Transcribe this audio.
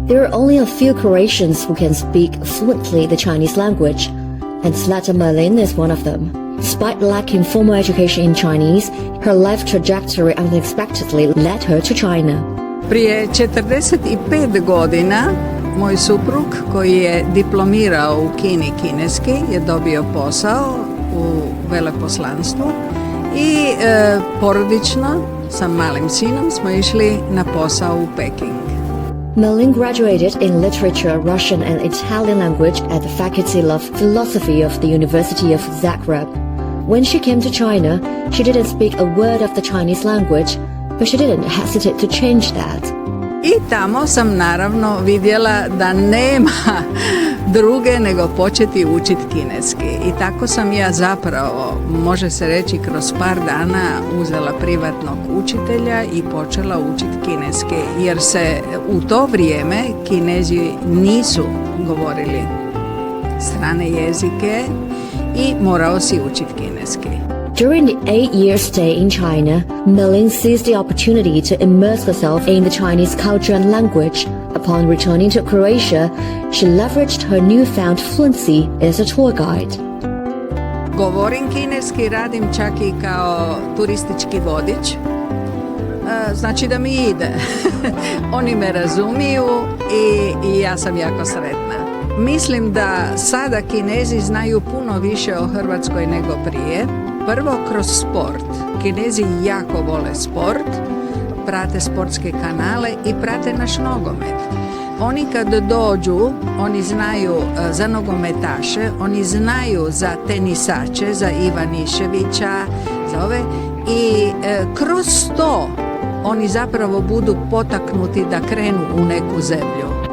There are only a few Croatians who can speak fluently the Chinese language, and Zlaata Merlin is one of them. Despite lacking formal education in Chinese, her life trajectory unexpectedly led her to China. Prije 45 godina moj suprug koji je diplomirao u Kini kineski je dobio posao u veleposlanstvu i porodično sa malim sinom smo išli na posao u Peking. Merlin graduated in literature, Russian and Italian language at the Faculty of Philosophy of the University of Zagreb. When she came to China, she didn't speak a word of the Chinese language, but she didn't hesitate to change that. I tamo sam naravno vidjela da nema druge nego početi učiti kineski. I tako sam ja zapravo, može se reći, kroz par dana uzela privatnog učitelja i počela učiti kineski. Jer se u to vrijeme Kinezi nisu govorili strane jezike i morao si učiti kineski. During the 8-year stay in China, Merlin seized the opportunity to immerse herself in the Chinese culture and language. Upon returning to Croatia, she leveraged her newfound fluency as a tour guide. Govorim kineski, radim čak i kao turistički vodič. Znači da mi ide. Oni me razumiju i ja sam jako sretna. Mislim da sada Kinezi znaju puno više o Hrvatskoj nego prije. Prvo kroz sport. Kinezi jako vole sport, prate sportske kanale i prate naš nogomet. Oni kad dođu, oni znaju za nogometaše, oni znaju za tenisače, za Ivaniševića, za ove i kroz to oni zapravo budu potaknuti da krenu u neku zemlju.